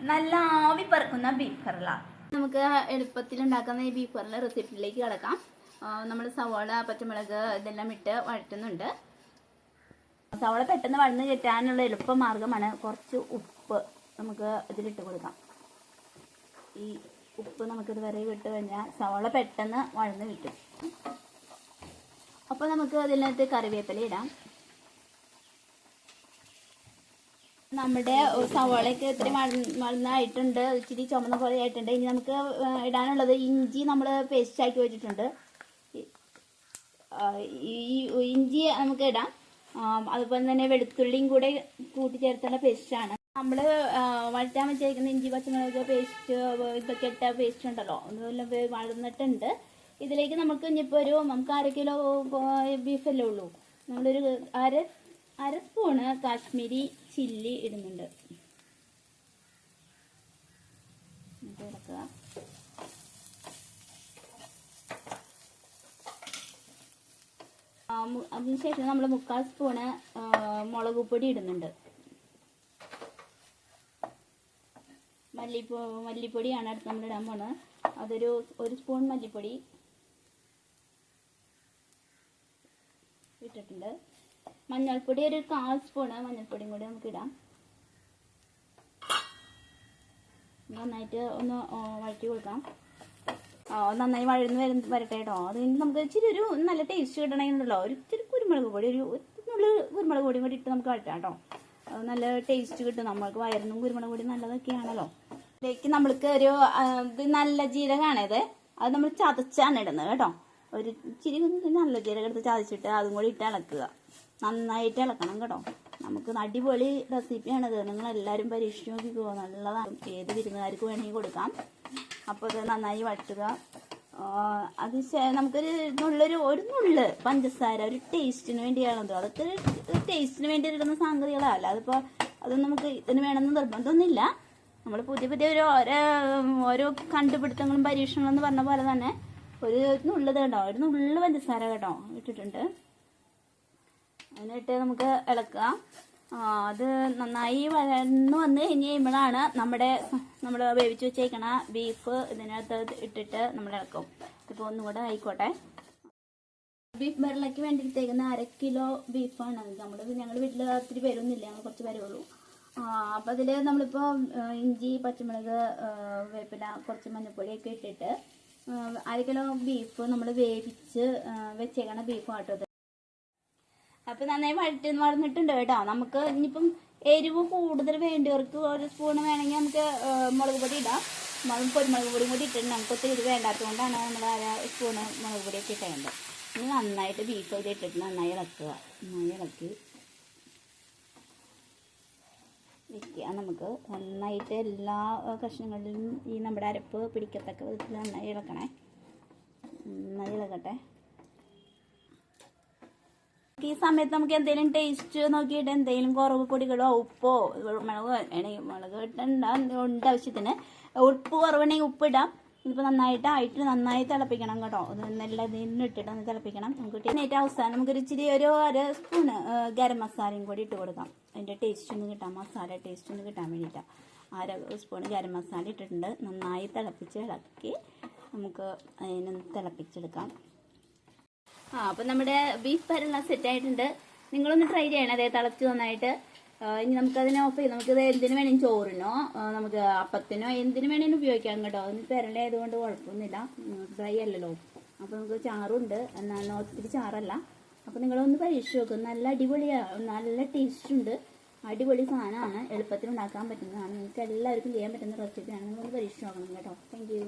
നല്ല ആവി പറക്കുന്ന ബീഫ് കറല. നമുക്ക് എളുപ്പത്തിൽ ഉണ്ടാക്കുന്ന ഈ ബീഫ് കറല റെസിപ്പിയിലേക്ക് കിടക്കാം. നമ്മൾ സവാള, പച്ചമുളക് ഇതെല്ലാം ഇട്ട് വഴറ്റുന്നുണ്ട്. സവാള പെട്ടെന്ന് വഴന്ന് കിട്ടാനുള്ള എളുപ്പമാർഗ്ഗമാണ് കുറച്ച് ഉപ്പ് നമുക്ക് ഇതിലിട്ട് കൊടുക്കാം. ഈ ഉപ്പ് നമുക്കിത് വരെ ഇട്ട് കഴിഞ്ഞാൽ സവാള പെട്ടെന്ന് വഴന്ന് കിട്ടും. അപ്പോൾ നമുക്ക് അതിനകത്ത് കറിവേപ്പില ഇടാം. നമ്മുടെ സവാളയൊക്കെ ഇത്തിരി വഴന്നായിട്ടുണ്ട്, ഇച്ചിരി ചുമന്ന പോലെ ആയിട്ടുണ്ട്. ഇനി നമുക്ക് ഇടാനുള്ളത് ഇഞ്ചി നമ്മൾ പേസ്റ്റ് ആക്കി വെച്ചിട്ടുണ്ട്. ഈ ഇഞ്ചി നമുക്ക് ഇടാം. അതുപോലെ തന്നെ വെളുത്തുള്ളിയും കൂടെ കൂട്ടിച്ചേർത്തുള്ള പേസ്റ്റാണ്. നമ്മൾ വഴറ്റാൻ വെച്ചേക്കുന്ന ഇഞ്ചി, പച്ചമുളക് പേസ്റ്റ്, ഇതൊക്കെ ഇട്ട പേസ്റ്റ് ഉണ്ടല്ലോ, അതുപോലെ വഴന്നിട്ടുണ്ട്. ഇതിലേക്ക് നമുക്ക് ഇനിയിപ്പോൾ നമുക്ക് 1/2 കിലോ ബീഫല്ലേ ഉള്ളൂ. നമ്മളൊരു അര സ്പൂണ് കാശ്മീരി ചില്ലി ഇടുന്നുണ്ട്. ഇളക്കുക. അതിനുശേഷം നമ്മൾ 3/4 സ്പൂണ് മുളക് പൊടി ഇടുന്നുണ്ട്. മല്ലിപ്പൊടിയാണ് അടുത്ത് നമ്മൾ ഇടാൻ പോണത്. അതൊരു 1 സ്പൂൺ മല്ലിപ്പൊടി ഇട്ടിട്ടുണ്ട്. മഞ്ഞൾപ്പൊടി ഒരു 1/4 സ്പൂണ് മഞ്ഞൾപ്പൊടിയും കൂടി നമുക്ക് ഇടാം. നന്നായിട്ട് ഒന്ന് വഴറ്റി കൊടുക്കാം. നന്നായി വഴന്ന് വരട്ടെ കേട്ടോ. അത് കഴിഞ്ഞ് നമുക്ക് ഇച്ചിരി ഒരു നല്ല ടേസ്റ്റ് കിട്ടണമെന്നുണ്ടല്ലോ, ഒരു ഇച്ചിരി കുരുമുളക് പൊടി, ഒരു കുരുമുളക് പൊടിയും കൂടി ഇട്ട് നമുക്ക് വഴറ്റാം കേട്ടോ. നല്ല ടേസ്റ്റ് കിട്ടും. നമ്മൾക്ക് വയറിനും കുരുമുളക് പൊടി നല്ലതൊക്കെയാണല്ലോ. ഇതിലേക്ക് നമ്മൾക്ക് ഇത് നല്ല ജീരകമാണിത്. അത് നമ്മൾ ചതച്ചാണ് ഇടുന്നത് കേട്ടോ. ഒരു ഇച്ചിരി നല്ല ജീരകം എടുത്ത് ചതച്ചിട്ട് അതും കൂടി ഇട്ട് ഇളക്കുക. നന്നായിട്ട് ഇളക്കണം കേട്ടോ. നമുക്ക് അടിപൊളി റെസിപ്പിയാണിത്. നിങ്ങളെല്ലാവരും പരീക്ഷിച്ച് നോക്കിക്കോ, നല്ലതാണ്. ഏത് വിരുന്നുകാർക്ക് വേണമെങ്കിൽ കൊടുക്കാം. അപ്പോൾ ഇത് നന്നായി വഴറ്റുക. അത് നമുക്കൊരു നുള്ള് പഞ്ചസാര ഒരു ടേസ്റ്റിന് വേണ്ടിയാണത്. അതൊക്കെ ടേസ്റ്റിന് വേണ്ടി ഇടുന്ന സംഗതികളല്ല. അതിപ്പോൾ അത് നമുക്ക് ഇതിന് വേണമെന്ന് നിർബന്ധമൊന്നുമില്ല. നമ്മൾ പുതിയ ഓരോ കണ്ടുപിടുത്തങ്ങളും പരീക്ഷണങ്ങളും എന്ന് പറഞ്ഞ പോലെ തന്നെ ഒരു നുള്ളത് കേട്ടോ, ഒരു നുള്ള് പഞ്ചസാര കേട്ടോ ഇട്ടിട്ടുണ്ട്. അതിനിട്ട് നമുക്ക് ഇളക്കുക. അത് നന്നായി വഴന്ന് വന്ന് കഴിഞ്ഞ് കഴിയുമ്പോഴാണ് നമ്മൾ വേവിച്ച് വെച്ചേക്കണ ബീഫ് ഇതിനകത്ത് ഇട്ടിട്ട് നമ്മൾ ഇളക്കും. ഇപ്പോൾ ഒന്നുകൂടെ ആയിക്കോട്ടെ. ബീഫ് ബെറലയ്ക്ക് വേണ്ടിയിട്ടേക്കുന്ന 1/2 കിലോ ബീഫാണ്. ഞങ്ങൾ വീട്ടിൽ ഒത്തിരി പേരൊന്നുമില്ല, ഞങ്ങൾ കുറച്ച് പേരേ ഉള്ളൂ. അപ്പോൾ അതിൽ നമ്മളിപ്പോൾ ഇഞ്ചി, പച്ചമുളക്, വേപ്പില, കുറച്ച് മഞ്ഞൾപ്പൊടിയൊക്കെ ഇട്ടിട്ട് 1/2 കിലോ ബീഫ് നമ്മൾ വേവിച്ച് വെച്ചേക്കണ ബീഫാട്ടോ. അപ്പോൾ നന്നായി വഴന്നിട്ടുണ്ട് കേട്ടോ. നമുക്ക് ഇനിയിപ്പം എരിവ് കൂടുതൽ വേണ്ടിയവർക്ക് 1 സ്പൂണ് വേണമെങ്കിൽ നമുക്ക് മുളക് പൊടി ഇടാം. കുരുമുളക് പൊടിയും കൂടി ഇട്ടിട്ട് നമുക്ക് ഒത്തിരി ഇത് വേണ്ടാത്തതുകൊണ്ടാണ് നമ്മൾ 1/2 സ്പൂണ് മുളക് പൊടിയൊക്കെ ഇട്ടേണ്ടത്. ഇനി നന്നായിട്ട് ബീഫ് ഇത് ഇട്ടിട്ട് നന്നായി ഇളക്കുക. നന്നായി ഇളക്കി വെക്കുക. നമുക്ക് നന്നായിട്ട് എല്ലാ കഷ്ണങ്ങളിലും ഈ നമ്മുടെ അരപ്പ് പിടിക്കത്തക്ക വിധത്തിൽ നന്നായി ഇളക്കണേ. നന്നായി ഇളകട്ടെ. ഈ സമയത്ത് നമുക്ക് എന്തെങ്കിലും ടേസ്റ്റ് നോക്കിയിട്ട് എന്തെങ്കിലും കുറവ് പൊടികളോ ഉപ്പോ മുളക് ഇട്ടുണ്ട് ആവശ്യത്തിന്. ഉപ്പ് കുറവുണ്ടെങ്കിൽ ഉപ്പിടാം. ഇതിപ്പോൾ നന്നായി തിളപ്പിക്കണം കേട്ടോ. നല്ല ഇട്ടിട്ട് ഒന്ന് തിളപ്പിക്കണം. നമുക്ക് ഏറ്റവും അവസാനം നമുക്കൊരു ഇച്ചിരി ഒരു 1/2 സ്പൂണ് ഗരം മസാലയും കൂടി ഇട്ട് കൊടുക്കാം. അതിൻ്റെ ടേസ്റ്റ് ഒന്ന് കിട്ടാൻ, മസാല ടേസ്റ്റ് ഒന്ന് കിട്ടാൻ വേണ്ടിയിട്ടാണ് 1/2 സ്പൂൺ ഗരം മസാല ഇട്ടിട്ടുണ്ട്. നന്നായി തിളപ്പിച്ച് ഇളക്കി നമുക്ക് അതിനെ തിളപ്പിച്ചെടുക്കാം. അപ്പം നമ്മുടെ ബീഫ് ബെറല സെറ്റായിട്ടുണ്ട്. നിങ്ങളൊന്ന് ട്രൈ ചെയ്യണം. അതേ തിളച്ച് നന്നായിട്ട്. ഇനി നമുക്കതിനെ ഓഫ് ചെയ്ത് നമുക്കിത് എന്തിനു വേണമെങ്കിലും ചോറിനോ നമുക്ക് അപ്പത്തിനോ എന്തിനു വേണമെങ്കിലും ഉപയോഗിക്കാം കേട്ടോ. അതിന് ബെറല ആയതുകൊണ്ട് കുഴപ്പമൊന്നുമില്ല, ഡ്രൈ അല്ലല്ലോ. അപ്പോൾ നമുക്ക് ചാറുണ്ട്, എന്നാൽ ഒത്തിരി ചാറല്ല. അപ്പോൾ നിങ്ങളൊന്ന് പരീക്ഷിച്ച് നോക്കും. നല്ല അടിപൊളിയാണ്, നല്ല ടേസ്റ്റ് ഉണ്ട്. അടിപൊളി സാധനമാണ്, എളുപ്പത്തിൽ ഉണ്ടാക്കാൻ പറ്റുന്നതാണ്. നിങ്ങൾക്ക് എല്ലാവർക്കും ചെയ്യാൻ പറ്റുന്ന റെസിപ്പിയാണ്. നിങ്ങളൊന്ന് പരീക്ഷിച്ച് നോക്കണം കേട്ടോ. Thank you.